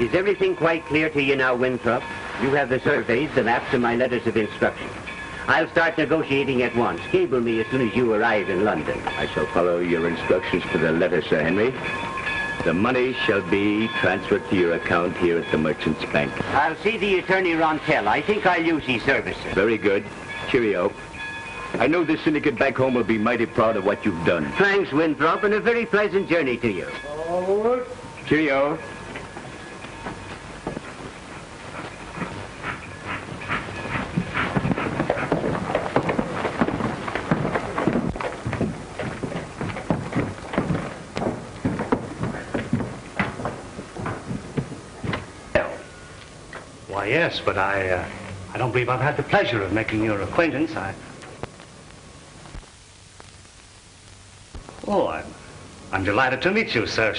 Is everything quite clear to you now, Winthrop? You have the surveys, the maps, and my letters of instruction. I'll start negotiating at once. Cable me as soon as you arrive in London. I shall follow your instructions to the letter, Sir Henry. The money shall be transferred to your account here at the Merchant's Bank. I'll see the attorney Rontel. I think I'll use his services. Very good. Cheerio. I know the syndicate back home will be mighty proud of what you've done. Thanks, Winthrop, and a very pleasant journey to you. Forward. Cheerio. Why, yes, but I don't believe I've had the pleasure of making your acquaintance. Oh, I'm delighted to meet you, sir.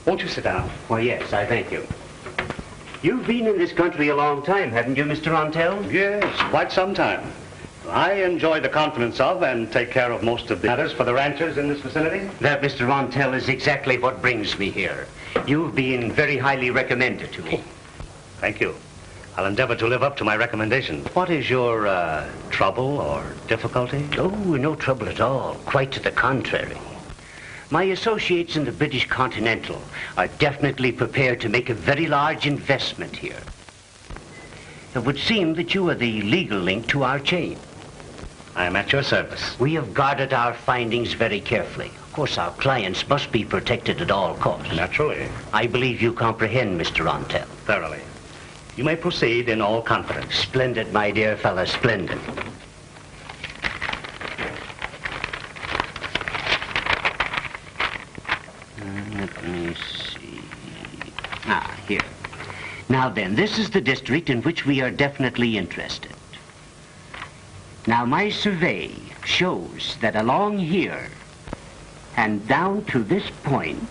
Won't you sit down? Why, yes, I thank you. You've been in this country a long time, haven't you, Mr. Rontel? Yes, quite some time. I enjoy the confidence of and take care of most of the matters for the ranchers in this vicinity. That, Mr. Rontel, is exactly what brings me here. You've been very highly recommended to me. Thank you. I'll endeavor to live up to my recommendation. What is your trouble or difficulty? Oh, no trouble at all. Quite to the contrary. My associates in the British Continental are definitely prepared to make a very large investment here. It would seem that you are the legal link to our chain. I am at your service. We have guarded our findings very carefully. Of course, our clients must be protected at all costs. Naturally. I believe you comprehend, Mr. Rontel. Thoroughly. You may proceed in all confidence. Splendid, my dear fellow, splendid. Let me see. Here. Now then, this is the district in which we are definitely interested. Now, my survey shows that along here and down to this point,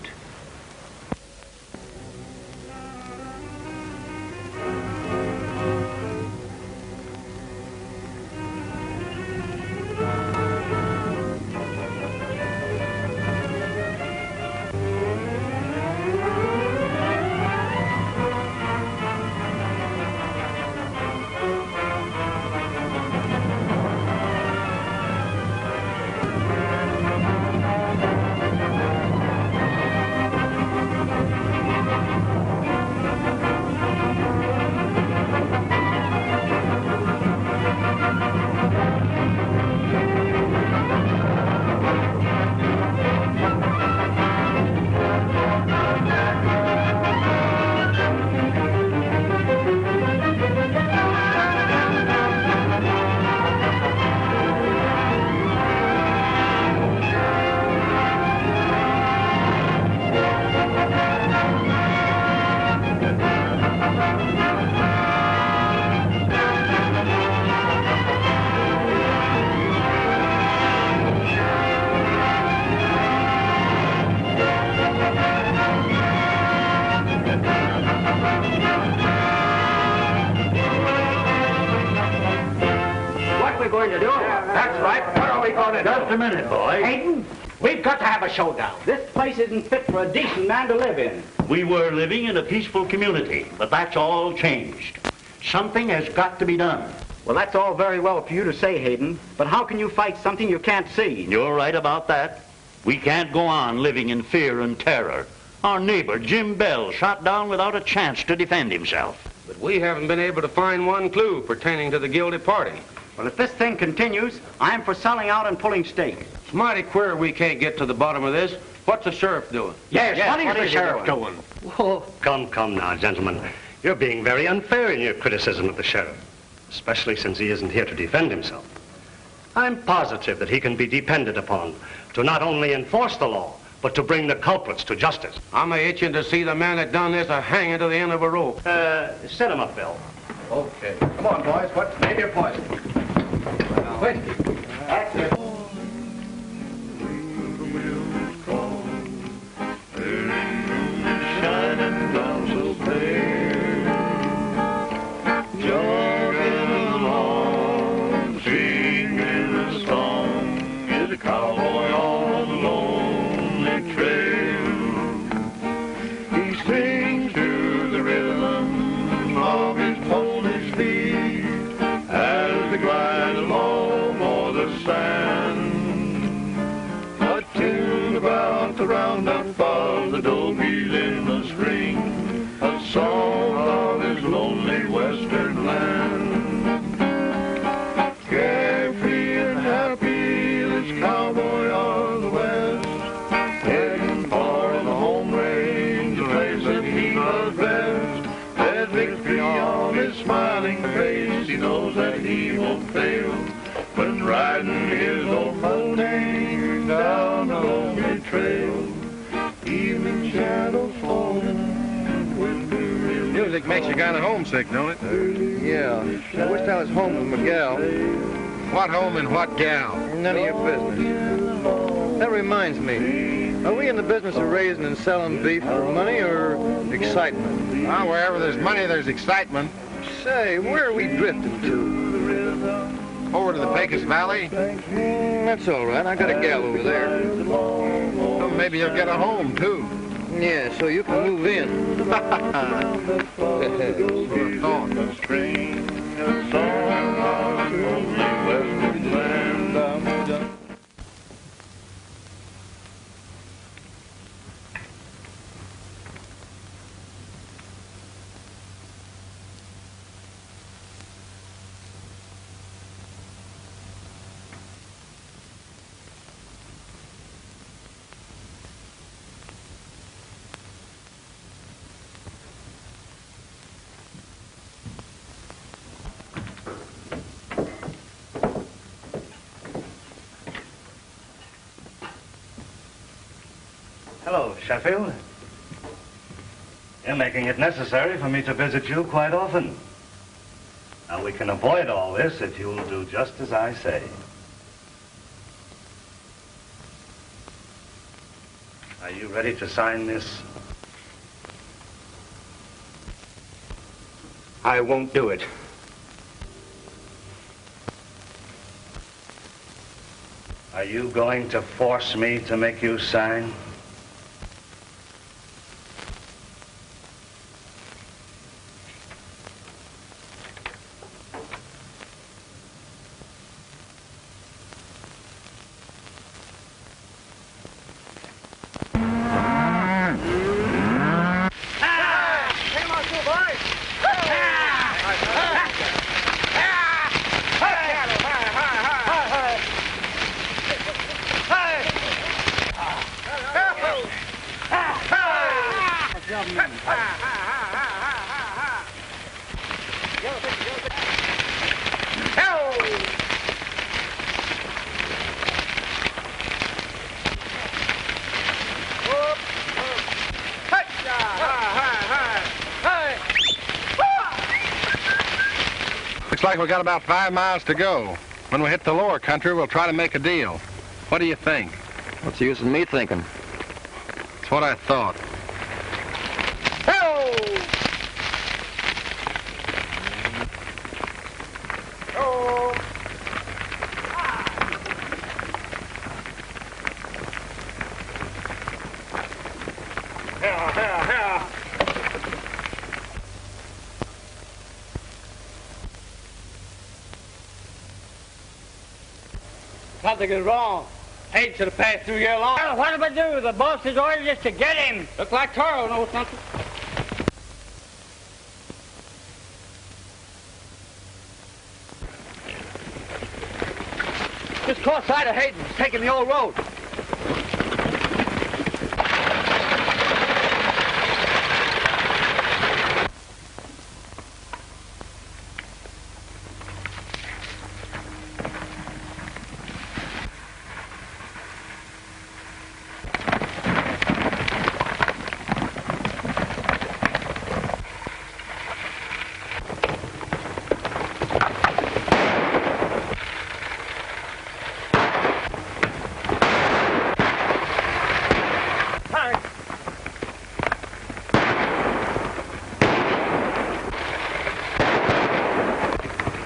Just a minute, boy. Hayden, we've got to have a showdown. This place isn't fit for a decent man to live in. We were living in a peaceful community, but that's all changed. Something has got to be done. Well, that's all very well for you to say, Hayden, but how can you fight something you can't see? You're right about that. We can't go on living in fear and terror. Our neighbor, Jim Bell, shot down without a chance to defend himself. But we haven't been able to find one clue pertaining to the guilty party. Well, if this thing continues, I'm for selling out and pulling stake. It's mighty queer we can't get to the bottom of this. What's the sheriff doing? Yes, what is the sheriff doing? Oh, come now, gentlemen. You're being very unfair in your criticism of the sheriff, especially since he isn't here to defend himself. I'm positive that he can be depended upon to not only enforce the law, but to bring the culprits to justice. I'm itching to see the man that done this hanging to the end of a rope. Set him up, Bill. Okay. Come on, boys. What's maybe your poison? Wait. That's it. He sings to the rhythm fail when riding his old Mustang down a lonely trail. Evening shadows falling, winter is... Music makes you kind of homesick, don't it? Yeah. I wish I was home with my gal. What home and what gal? None of your business. That reminds me. Are we in the business of raising and selling beef for money or excitement? Well, wherever there's money, there's excitement. Say, where are we drifting to? Over to the Pecos Valley? That's all right. I got a gal over there. Well, maybe you'll get a home, too. Yeah, so you can move in. Hello, Sheffield. You're making it necessary for me to visit you quite often. Now, we can avoid all this if you'll do just as I say. Are you ready to sign this? I won't do it. Are you going to force me to make you sign? Looks like we got about 5 miles to go. When we hit the lower country, we'll try to make a deal. What do you think? What's the use of me thinking? That's what I thought. Something is wrong. Hayden should have passed through here long. Well, what do I do? The boss's orders is to get him. Look like Toro knows something. Just caught sight of Hayden. He's taking the old road.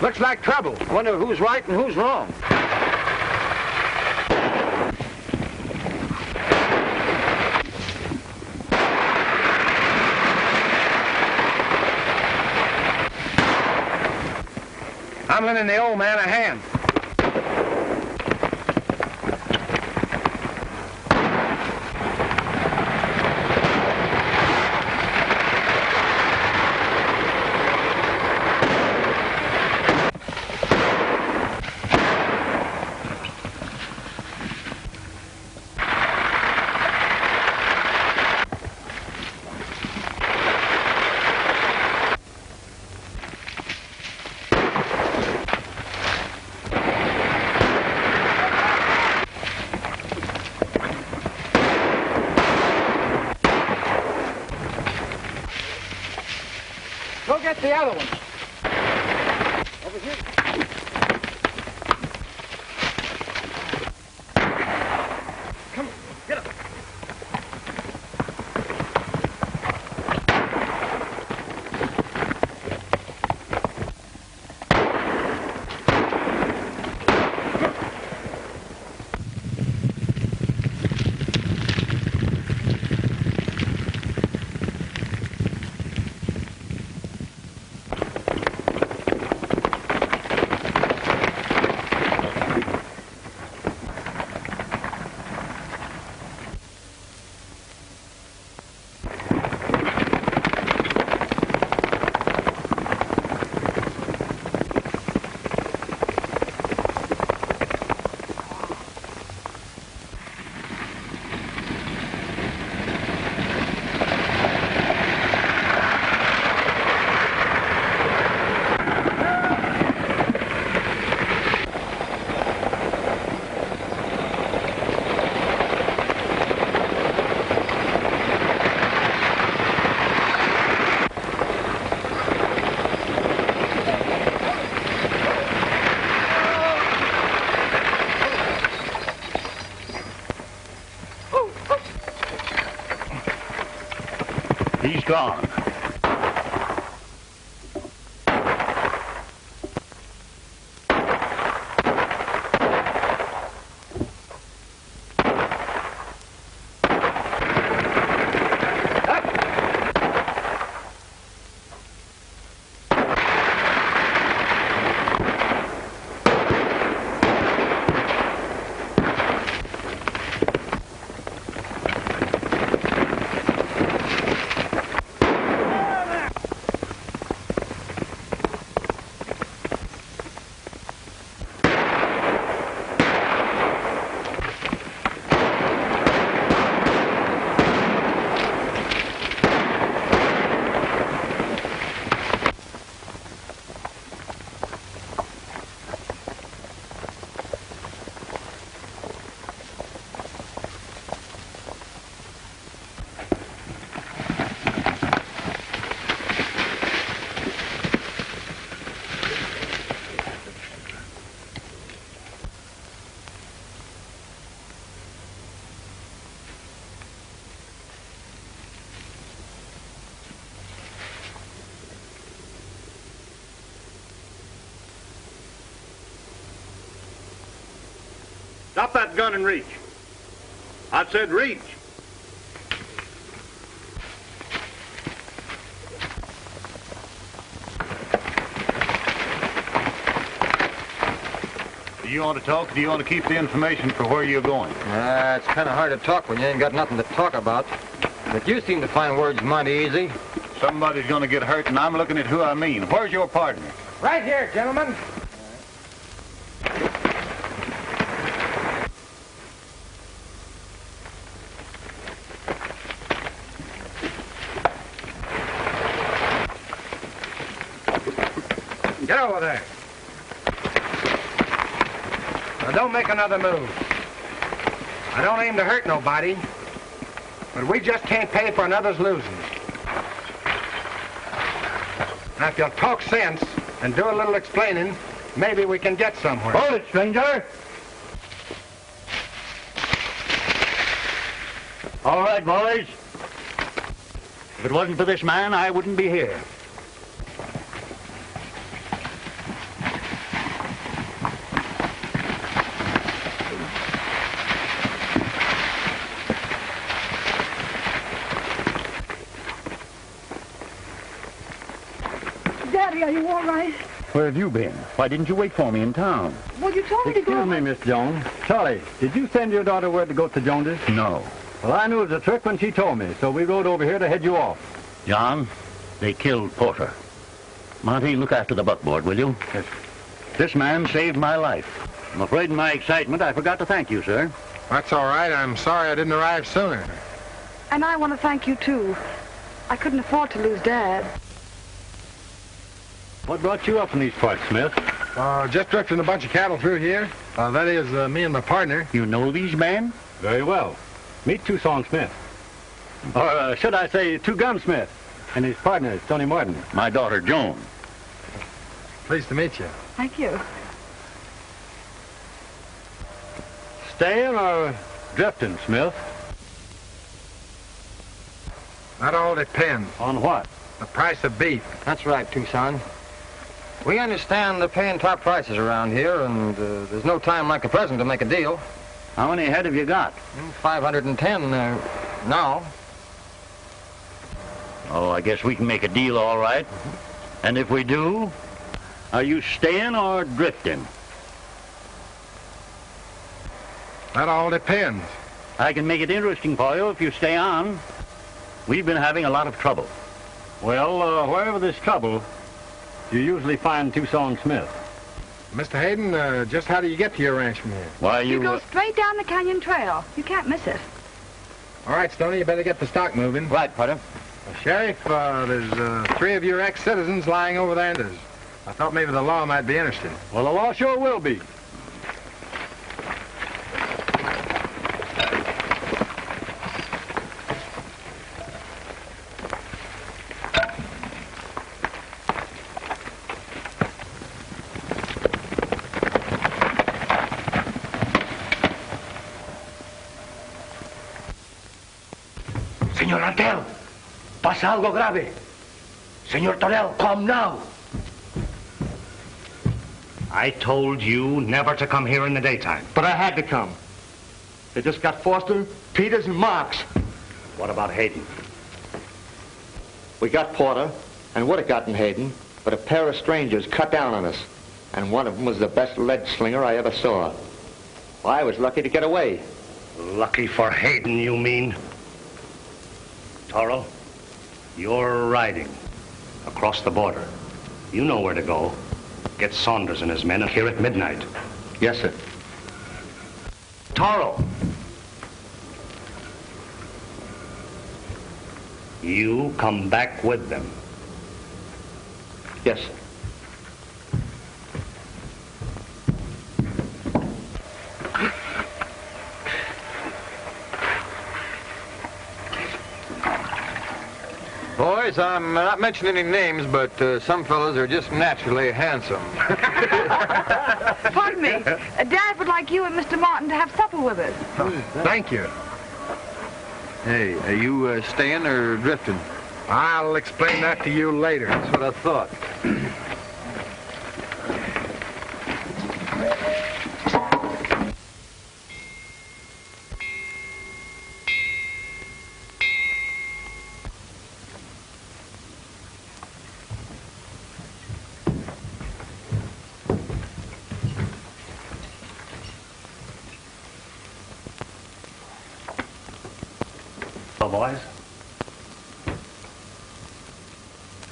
Looks like trouble. Wonder who's right and who's wrong. I'm lending the old man a hand. Go get the other one. Over here. Come on, get up. He's gone. Drop that gun and reach. I said reach. Do you want to talk, or do you want to keep the information for where you're going? It's kind of hard to talk when you ain't got nothing to talk about. But you seem to find words mighty easy. Somebody's going to get hurt, and I'm looking at who I mean. Where's your partner? Right here, gentlemen. Get over there. Now, don't make another move. I don't aim to hurt nobody, but we just can't pay for another's losing. Now, if you'll talk sense and do a little explaining, maybe we can get somewhere. Hold it, stranger. All right, boys. If it wasn't for this man, I wouldn't be here. Daddy, are you all right? Where have you been? Why didn't you wait for me in town? Well, you told me to go. Excuse me, Miss Jones. Charlie, did you send your daughter word to go to Jones's? No. Well, I knew it was a trick when she told me, so we rode over here to head you off. John, they killed Porter. Monty, look after the buckboard, will you? Yes. This man saved my life. I'm afraid in my excitement I forgot to thank you, sir. That's all right. I'm sorry I didn't arrive sooner. And I want to thank you, too. I couldn't afford to lose Dad. What brought you up in these parts, Smith? Just drifting a bunch of cattle through here. That is, me and my partner. You know these men? Very well. Meet Two Song Smith. Or should I say Two Gun Smith? And his partner is Tony Martin. My daughter, Joan. Pleased to meet you. Thank you. Staying or drifting, Smith? That all depends. On what? The price of beef. That's right, Tucson. We understand they're paying top prices around here, and there's no time like the present to make a deal. How many head have you got? 510 now. Oh, I guess we can make a deal all right. And if we do, are you staying or drifting? That all depends. I can make it interesting for you if you stay on. We've been having a lot of trouble. Well, wherever there's trouble, you usually find Tucson Smith. Mr. Hayden, just how do you get to your ranch from here? Why, You go straight down the canyon trail. You can't miss it. All right, Stoney, you better get the stock moving. Right, Potter. Sheriff, there's 3 of your ex-citizens lying over there. I thought maybe the law might be interested. Well, the law sure will be. Señor Rantel, pasa algo grave. Señor Torell, come now. I told you never to come here in the daytime. But I had to come. They just got Foster, Peters, and Marks. What about Hayden? We got Porter, and would have gotten Hayden, but a pair of strangers cut down on us. And one of them was the best lead slinger I ever saw. Well, I was lucky to get away. Lucky for Hayden, you mean? Toro, you're riding across the border. You know where to go. Get Saunders and his men here at midnight. Yes, sir. Toro! You come back with them. Yes, sir. Boys, I'm not mentioning any names, but some fellows are just naturally handsome. Pardon me. Dad would like you and Mr. Martin to have supper with us. Thank you. Hey, are you staying or drifting? I'll explain that to you later. That's what I thought. Boys.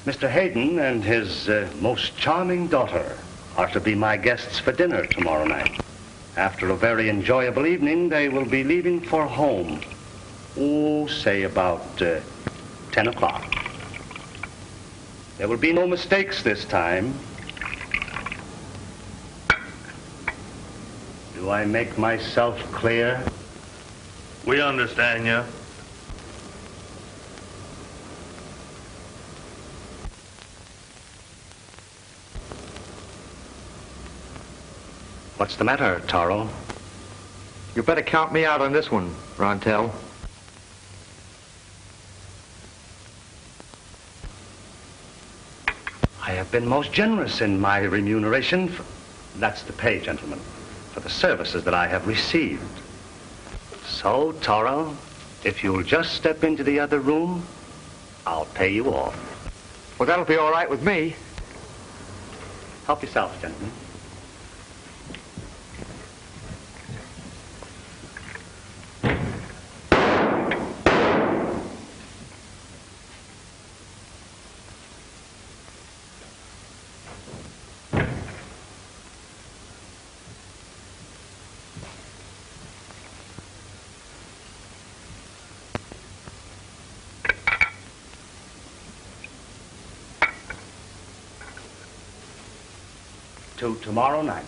Mr. Hayden and his most charming daughter are to be my guests for dinner tomorrow night. After a very enjoyable evening, they will be leaving for home. Oh, say about 10 o'clock. There will be no mistakes this time. Do I make myself clear? We understand you. What's the matter, Taro? You better count me out on this one, Rontel. I have been most generous in my remuneration. That's the pay, gentlemen, for the services that I have received. So, Taro, if you'll just step into the other room, I'll pay you off. Well, that'll be all right with me. Help yourself, gentlemen. To tomorrow night.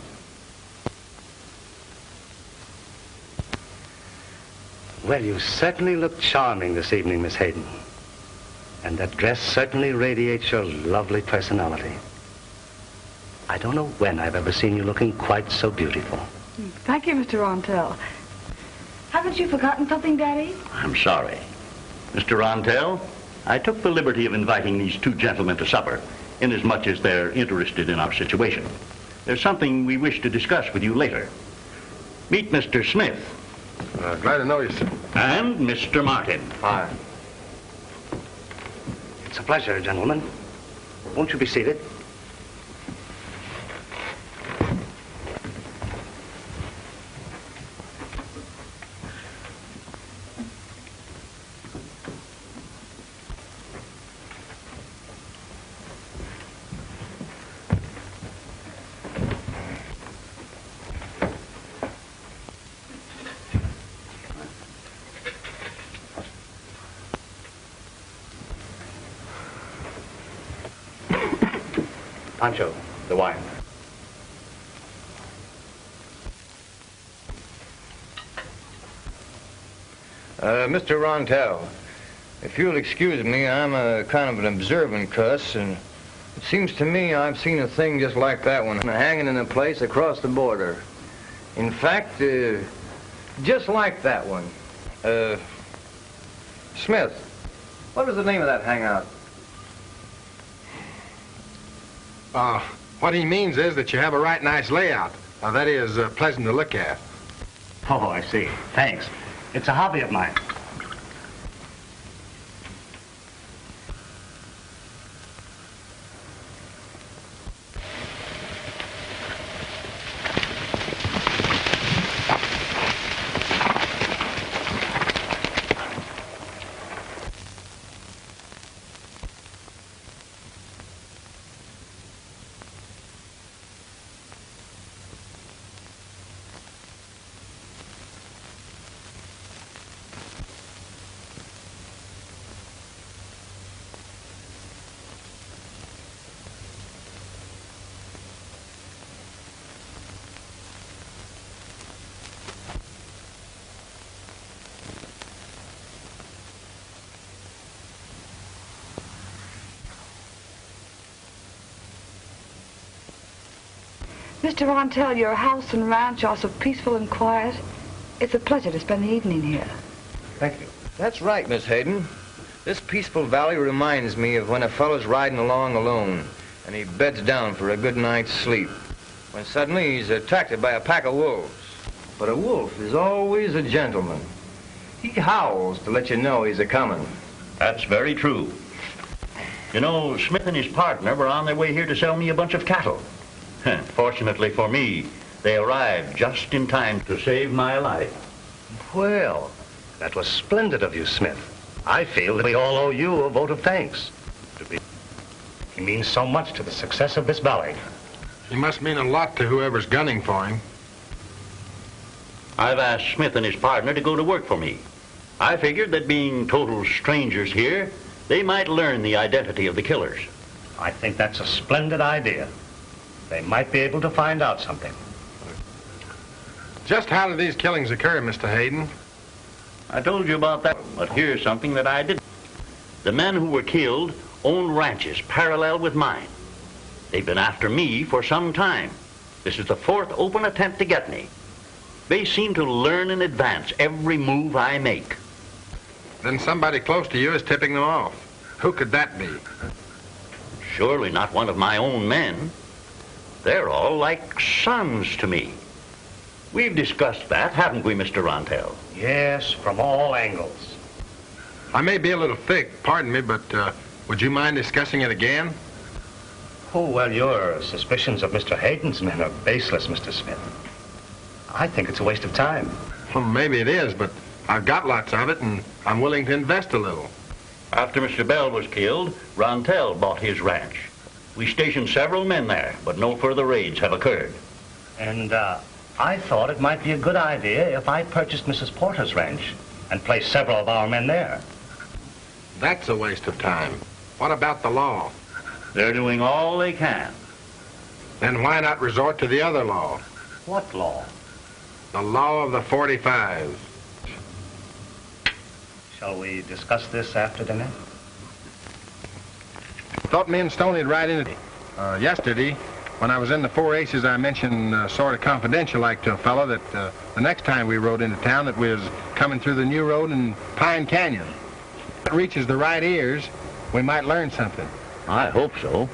Well, you certainly look charming this evening, Miss Hayden. And that dress certainly radiates your lovely personality. I don't know when I've ever seen you looking quite so beautiful. Thank you, Mr. Rontel. Haven't you forgotten something, Daddy? I'm sorry. Mr. Rontel, I took the liberty of inviting these two gentlemen to supper, inasmuch as they're interested in our situation. There's something we wish to discuss with you later. Meet Mr. Smith. Glad to know you, sir. And Mr. Martin. Hi. It's a pleasure, gentlemen. Won't you be seated? Pancho, the wine. Mr. Rontel, if you'll excuse me, I'm a kind of an observant cuss, and it seems to me I've seen a thing just like that one hanging in a place across the border. In fact, just like that one. Smith, what was the name of that hangout? What he means is that you have a right nice layout. That is pleasant to look at. Oh, I see. Thanks. It's a hobby of mine. Mr. Rontel, your house and ranch are so peaceful and quiet. It's a pleasure to spend the evening here. Thank you. That's right, Miss Hayden. This peaceful valley reminds me of when a fellow's riding along alone and he beds down for a good night's sleep, when suddenly he's attacked by a pack of wolves. But a wolf is always a gentleman. He howls to let you know he's a-coming. That's very true. You know, Smith and his partner were on their way here to sell me a bunch of cattle. Fortunately for me, they arrived just in time to save my life. Well, that was splendid of you, Smith. I feel that we all owe you a vote of thanks. He means so much to the success of this valley. He must mean a lot to whoever's gunning for him. I've asked Smith and his partner to go to work for me. I figured that being total strangers here, they might learn the identity of the killers. I think that's a splendid idea. They might be able to find out something. Just how did these killings occur, Mr. Hayden? I told you about that, but here's something that I didn't. The men who were killed own ranches parallel with mine. They've been after me for some time. This is the fourth open attempt to get me. They seem to learn in advance every move I make. Then somebody close to you is tipping them off. Who could that be? Surely not one of my own men. They're all like sons to me. We've discussed that, haven't we, Mr. Rontel? Yes, from all angles. I may be a little thick, pardon me, but would you mind discussing it again? Oh, well, your suspicions of Mr. Hayden's men are baseless, Mr. Smith. I think it's a waste of time. Well, maybe it is, but I've got lots of it, and I'm willing to invest a little. After Mr. Bell was killed, Rontel bought his ranch. We stationed several men there, but no further raids have occurred. And I thought it might be a good idea if I purchased Mrs. Porter's ranch and placed several of our men there. That's a waste of time. What about the law? They're doing all they can. Then why not resort to the other law? What law? The law of the 45's. Shall we discuss this after dinner? Thought me and Stoney'd ride in it. Yesterday, when I was in the Four Aces, I mentioned sort of confidential like to a fellow that the next time we rode into town that we was coming through the new road in Pine Canyon. If it reaches the right ears, we might learn something. I hope so.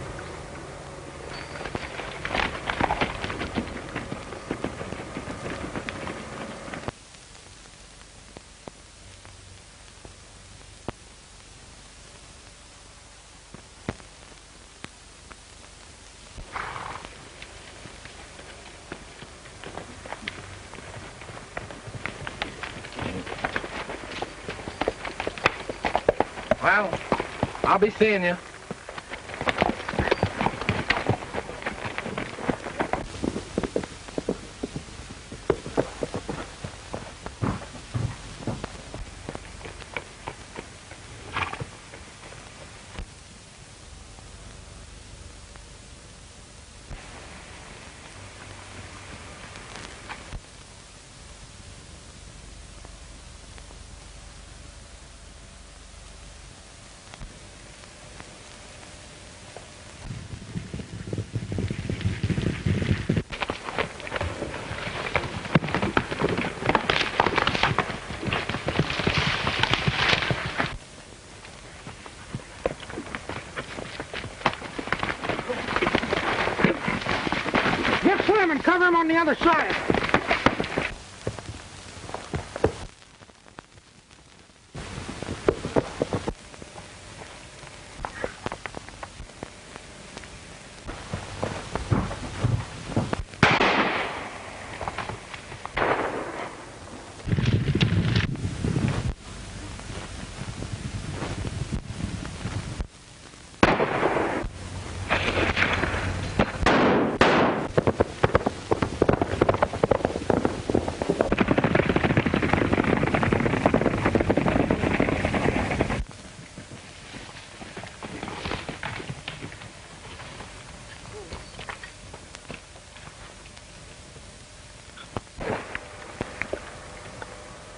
Well, I'll be seeing you. And cover him on the other side.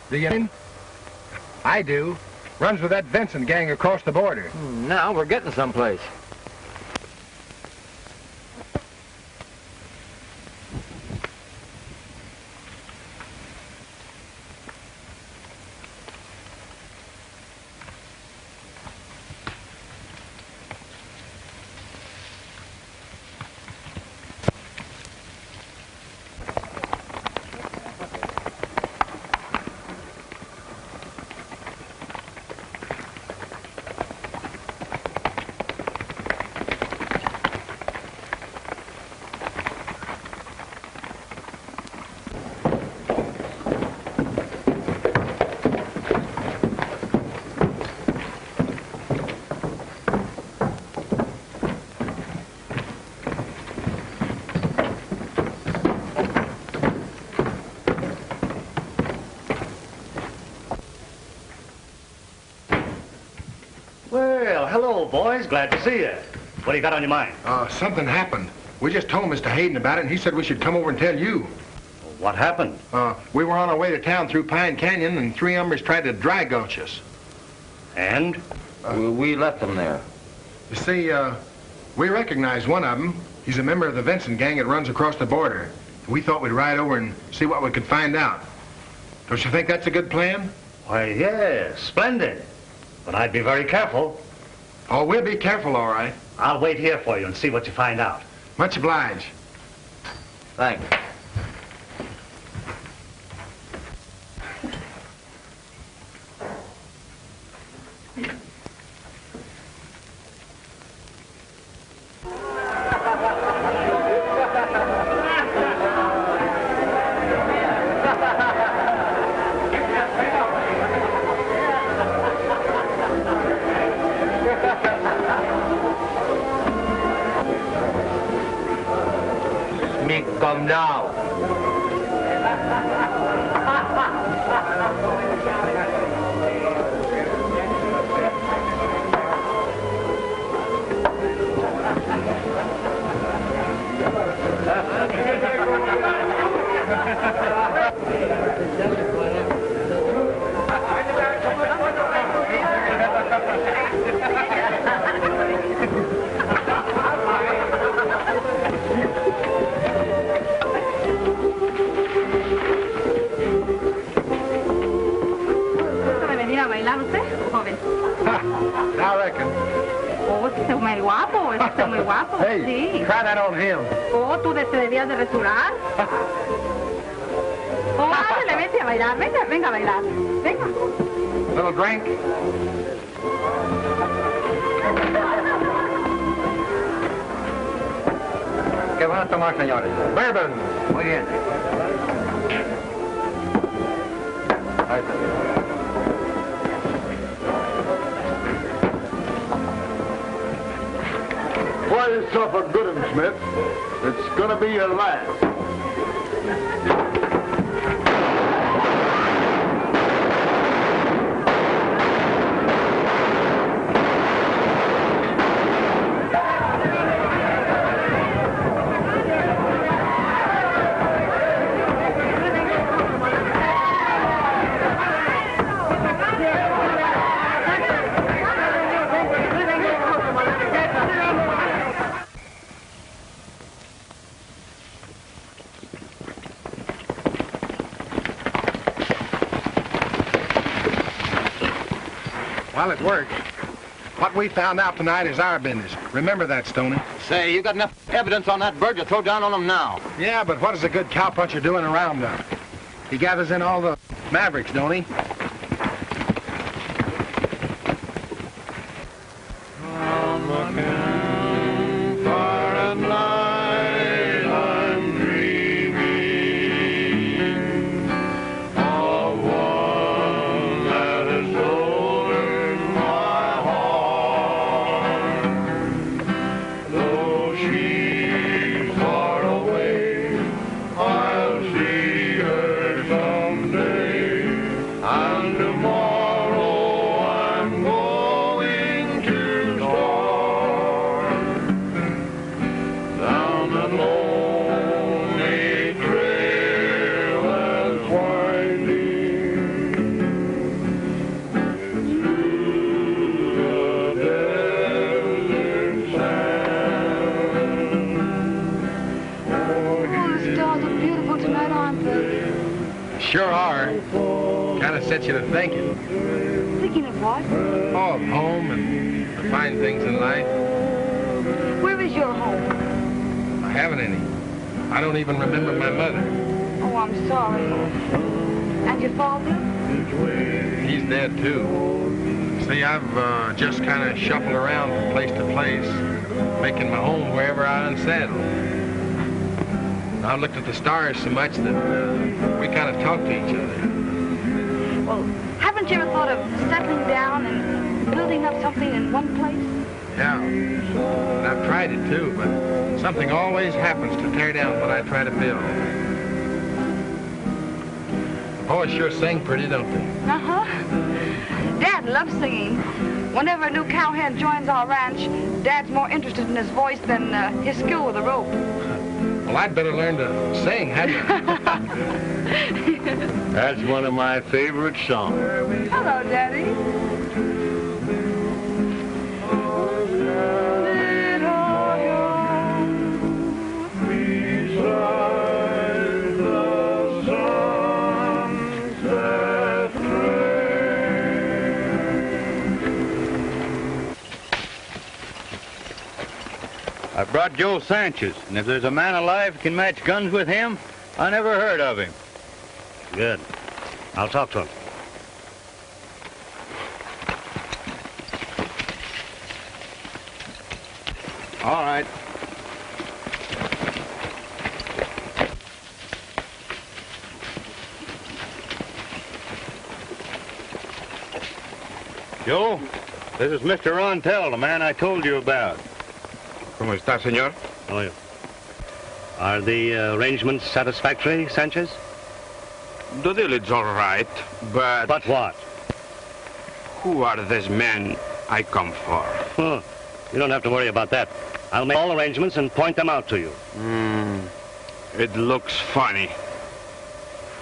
Do you know? I do. Runs with that Vincent gang across the border. Now we're getting someplace. Well, hello, boys. Glad to see you. What do you got on your mind? Something happened. We just told Mr. Hayden about it, and he said we should come over and tell you. What happened? We were on our way to town through Pine Canyon, and three hombres tried to dry gulch us. And? We left them there. You see, we recognized one of them. He's a member of the Vincent gang that runs across the border. We thought we'd ride over and see what we could find out. Don't you think that's a good plan? Why, yes, splendid. But I'd be very careful. Oh, we'll be careful, all right. I'll wait here for you and see what you find out. Much obliged. Thanks. Me come now. Oh, este es muy guapo, este es muy guapo. Hey, sí. try that on him. Oh, tú te debías de restaurar. Oh, ándale, vete a bailar, venga a bailar. Venga. Little drink. ¿Qué van a tomar, señores? Bourbon. Muy bien. Ahí está. Pour yourself a good one, Smith. It's gonna be your last. Well, it worked. What we found out tonight is our business. Remember that, Stoney. Say, you got enough evidence on that bird to throw down on him now. Yeah, but what is a good cowpuncher doing around them? He gathers in all the mavericks, don't he? Sure are. Kind of sets you to thinking. Thinking of what? Oh, of home and the fine things in life. Where is your home? I haven't any. I don't even remember my mother. Oh, I'm sorry. And your father? He's dead, too. See, I've just kind of shuffled around from place to place, making my home wherever I unsettle. I've looked at the stars so much that we kind of talk to each other. Well, haven't you ever thought of settling down and building up something in one place? Yeah, and I've tried it too, but something always happens to tear down what I try to build. The boys sure sing pretty, don't they? Uh-huh. Dad loves singing. Whenever a new cowhand joins our ranch, Dad's more interested in his voice than his skill with a rope. Well, I'd better learn to sing, hadn't I? That's one of my favorite songs. Hello, Daddy. I brought Joe Sanchez, and if there's a man alive who can match guns with him, I never heard of him. Good. I'll talk to him. All right. Joe, this is Mr. Rontel, the man I told you about. ¿Cómo está, señor? How are you? Are the arrangements satisfactory, Sanchez? The deal is all right, but... But what? Who are these men I come for? Huh. You don't have to worry about that. I'll make all arrangements and point them out to you. It looks funny.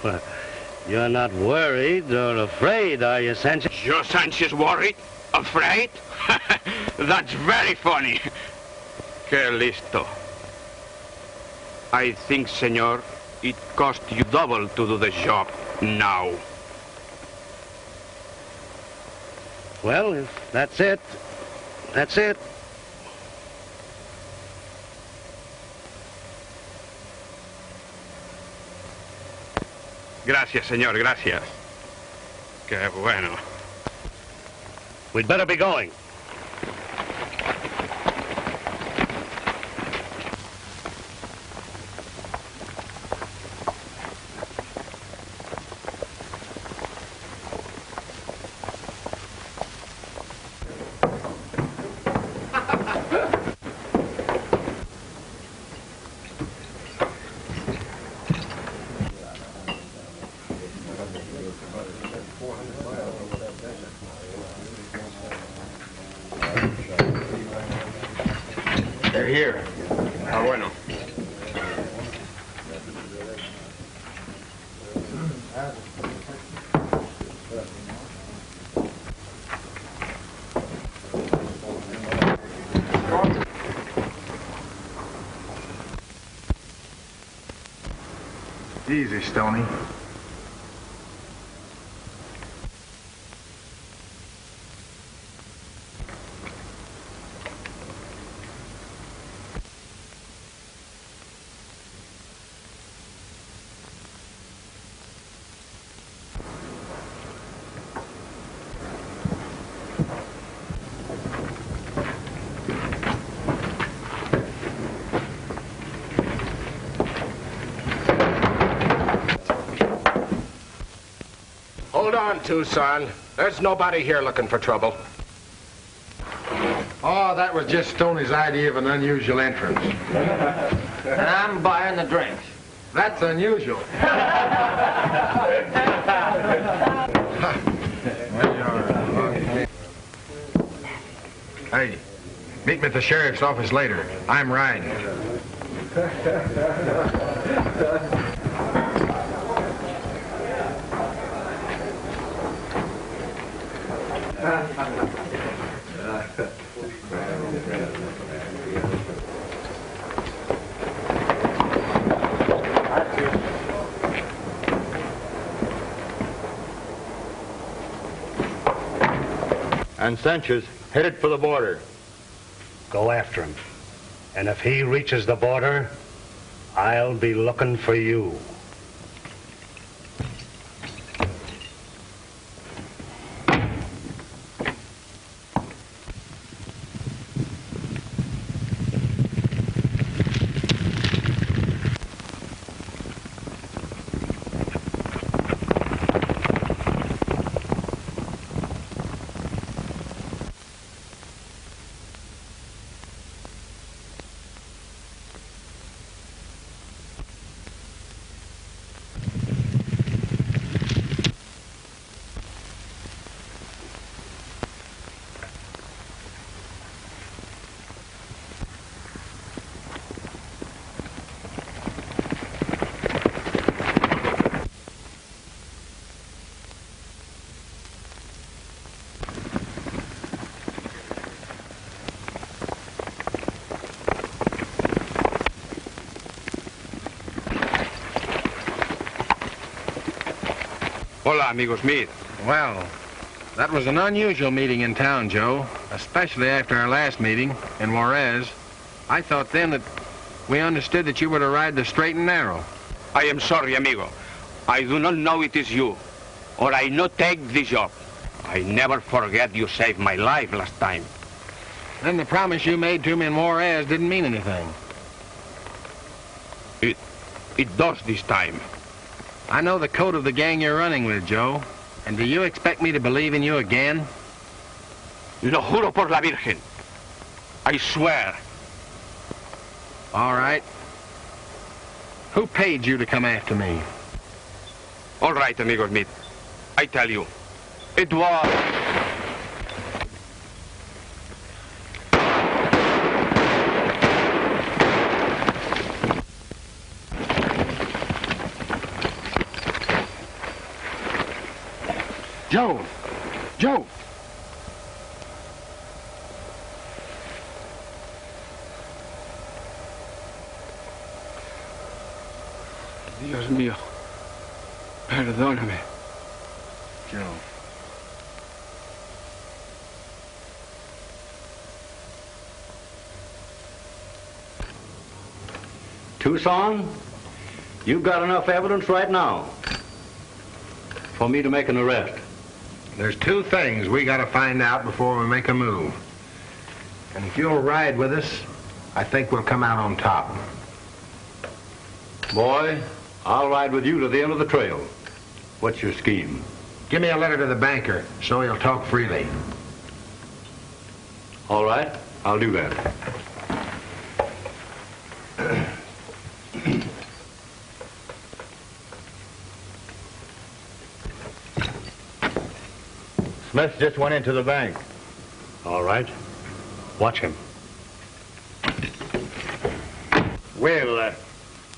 Well, you're not worried or afraid, are you, Sanchez? Joe Sanchez worried? Afraid? That's very funny. Que listo. I think, senor, it cost you double to do the job now. Well, if that's it, that's it. Gracias, señor, gracias. Qué bueno. We'd better be going. They're here. Ah, bueno. Easy, Stoney. Hold on, Tucson. There's nobody here looking for trouble. Oh, that was just Stoney's idea of an unusual entrance. And I'm buying the drinks. That's unusual. Hey, meet me at the sheriff's office later. I'm riding. And Sanchez headed for the border. Go after him. And if he reaches the border, I'll be looking for you. Hola, amigo Smith. Well, that was an unusual meeting in town, Joe, especially after our last meeting in Juarez. I thought then that we understood that you were to ride the straight and narrow. I am sorry, amigo. I do not know it is you, or I not take this job. I never forget you saved my life last time. Then the promise you made to me in Juarez didn't mean anything. It does this time. I know the code of the gang you're running with, Joe. And do you expect me to believe in you again? Lo juro por la Virgen. I swear. All right. Who paid you to come after me? All right, amigo Smith. I tell you. It was... Joe! Joe! Dios mío. Perdóname. Joe. Tucson, you've got enough evidence right now. for me to make an arrest? There's two things we got to find out before we make a move. And if you'll ride with us, I think we'll come out on top. Boy, I'll ride with you to the end of the trail. What's your scheme? Give me a letter to the banker so he'll talk freely. All right, I'll do that. Smith just went into the bank. All right. Watch him. Well,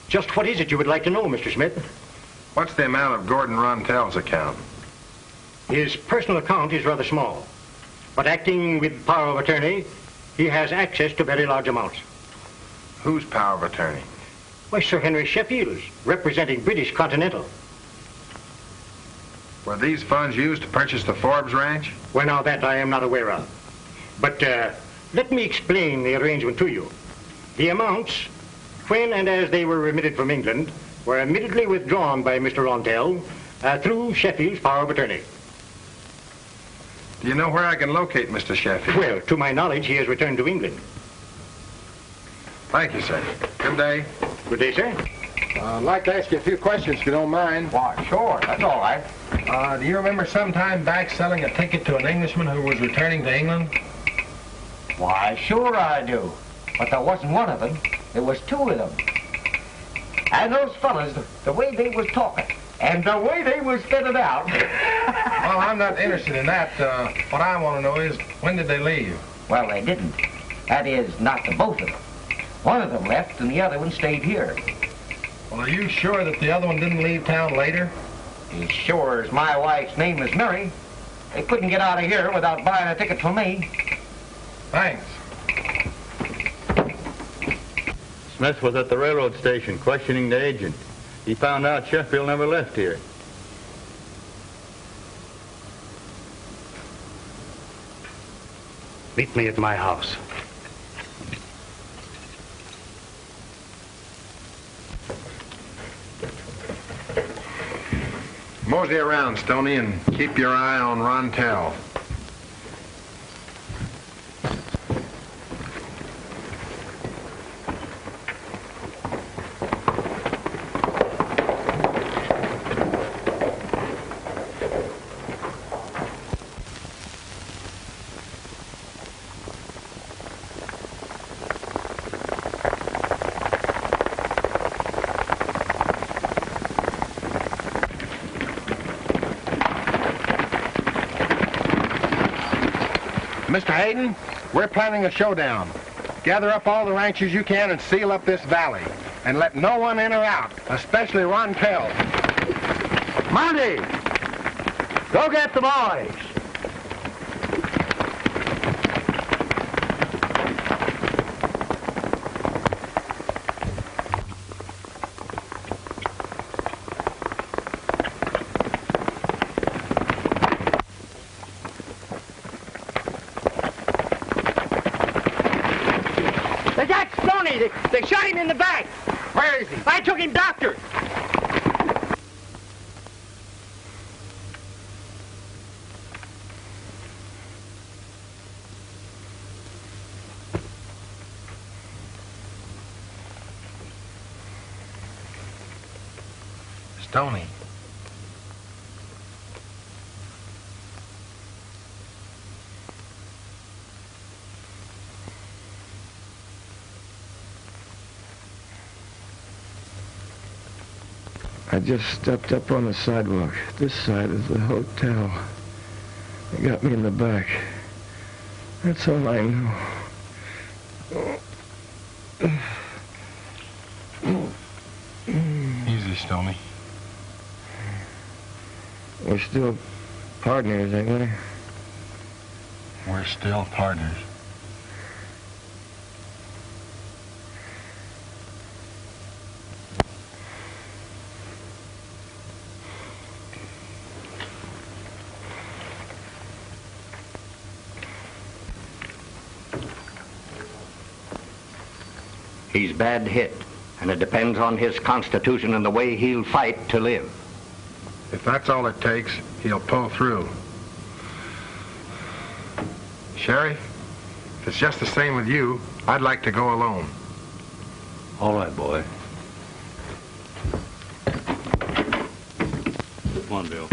just what is it you would like to know, Mr. Smith? What's the amount of Gordon Rontel's account? His personal account is rather small, but acting with power of attorney, he has access to very large amounts. Whose power of attorney? Why, Sir Henry Sheffield's, representing British Continental. Were these funds used to purchase the Forbes ranch? Well, now that I am not aware of. But let me explain the arrangement to you. The amounts, when and as they were remitted from England, were immediately withdrawn by Mr. Rontel through Sheffield's power of attorney. Do you know where I can locate Mr. Sheffield? Well, to my knowledge, he has returned to England. Thank you, sir. Good day. Good day, sir. I'd like to ask you a few questions, if you don't mind. Why, sure, that's all right. Do you remember some time back selling a ticket to an Englishman who was returning to England? Why, sure I do. But there wasn't one of them. There was two of them. And those fellas, the way they was talking, and the way they was fitted out. Well, I'm not interested in that. What I want to know is, when did they leave? Well, they didn't. That is, not the both of them. One of them left, and the other one stayed here. Well, are you sure that the other one didn't leave town later? As sure as my wife's name is Mary. They couldn't get out of here without buying a ticket from me. Thanks. Smith was at the railroad station questioning the agent. He found out Sheffield never left here. Meet me at my house. Mosey around, Stoney, and keep your eye on Rontel. Mr. Hayden, we're planning a showdown. Gather up all the ranchers you can and seal up this valley. And let no one in or out, especially Rontel. Monty! Go get the boys! They shot him in the back. Where is he? I took him doctor. Stoney. I just stepped up on the sidewalk. This side is the hotel. They got me in the back. That's all I know. Easy, Stoney. We're still partners, ain't we? We're still partners. He's bad hit, and it depends on his constitution and the way he'll fight to live. If that's all it takes, he'll pull through. Sheriff, if it's just the same with you, I'd like to go alone. All right, boy. Come on, Bill.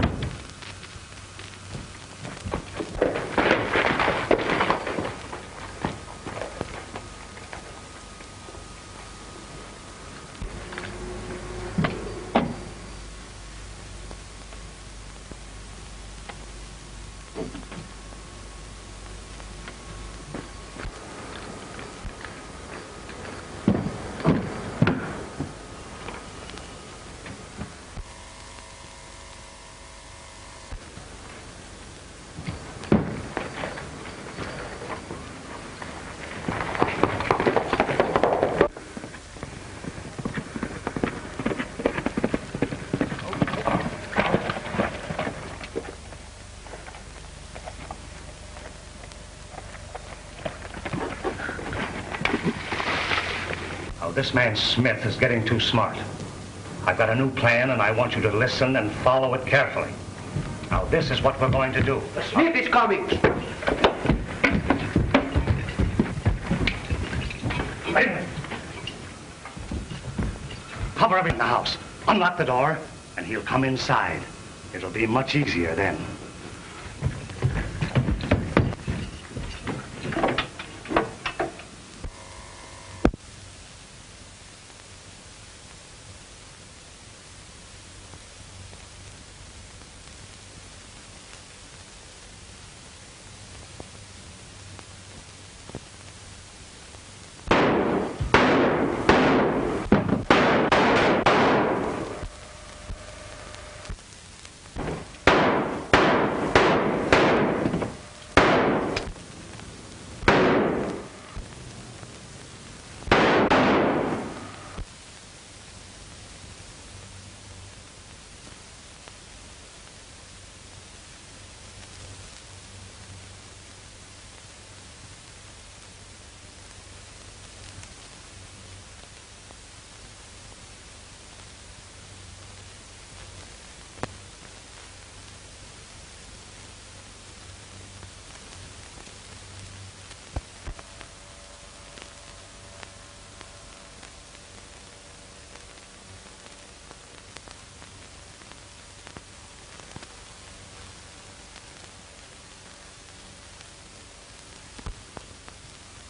This man Smith is getting too smart. I've got a new plan, and I want you to listen and follow it carefully. Now, this is what we're going to do. Smith is coming. Wait a minute. Cover everything in the house. Unlock the door, and he'll come inside. It'll be much easier then.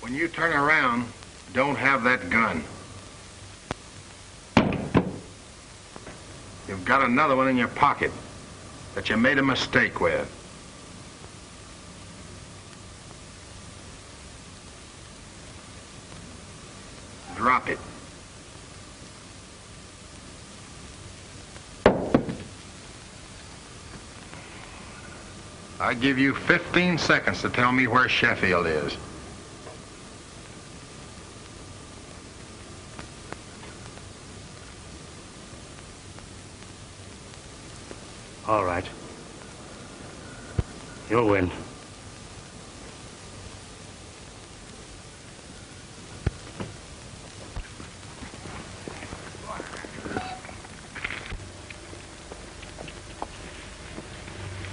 When you turn around, don't have that gun. You've got another one in your pocket that you made a mistake with. Drop it. I give you 15 seconds to tell me where Sheffield is. All right. You'll win.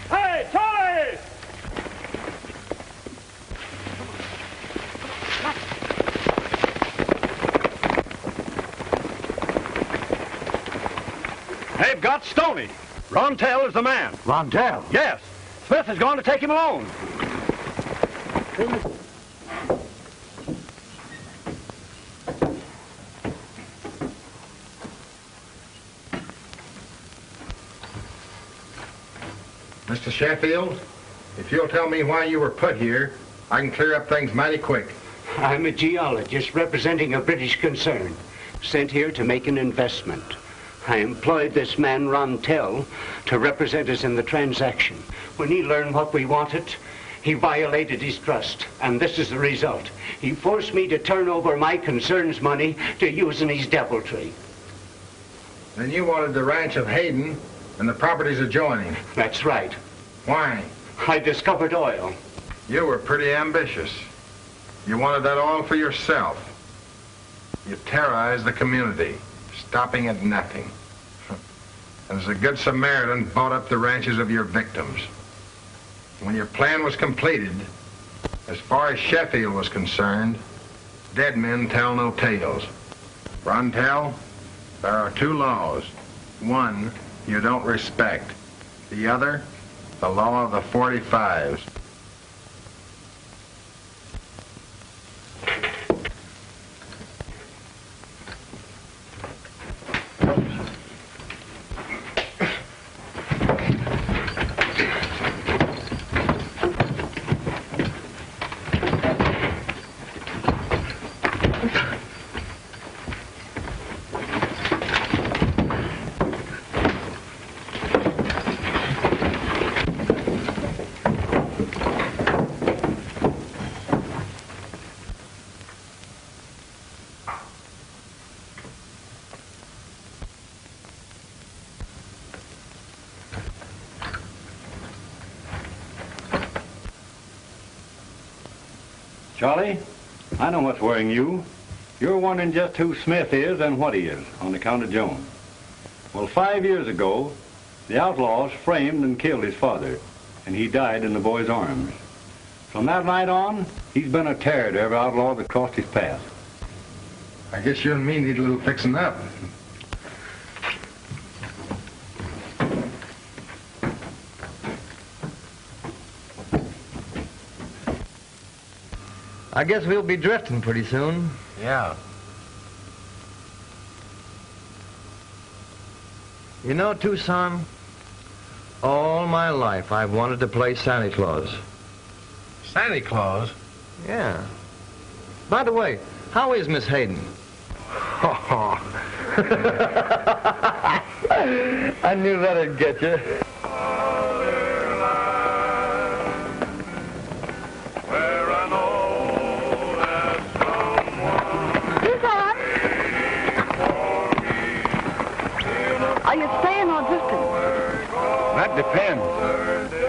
Hey, Charlie! They've got Stoney. Rontel is the man. Rontel? Yes. Smith has gone to take him alone. Mr. Sheffield, if you'll tell me why you were put here, I can clear up things mighty quick. I'm a geologist representing a British concern, sent here to make an investment. I employed this man, Rontel, to represent us in the transaction. When he learned what we wanted, he violated his trust, and this is the result. He forced me to turn over my concern's money to use in his deviltry. Then you wanted the ranch of Hayden and the properties adjoining. That's right. Why? I discovered oil. You were pretty ambitious. You wanted that oil for yourself. You terrorized the community, stopping at nothing. and as a good Samaritan, bought up the ranches of your victims. When your plan was completed, as far as Sheffield was concerned, dead men tell no tales. Rontel, there are two laws. One, you don't respect. The other, the law of the 45's. Charlie, I know what's worrying you. You're wondering just who Smith is and what he is on account of Joan. Well, 5 years ago, the outlaws framed and killed his father, and he died in the boy's arms. From that night on, he's been a terror to every outlaw that crossed his path. I guess you and me need a little fixing up. I guess we'll be drifting pretty soon. Yeah. You know, Tucson, all my life I've wanted to play Santa Claus. Santa Claus? Yeah. By the way, how is Miss Hayden? I knew that'd get you. Are you staying or drifting? That depends.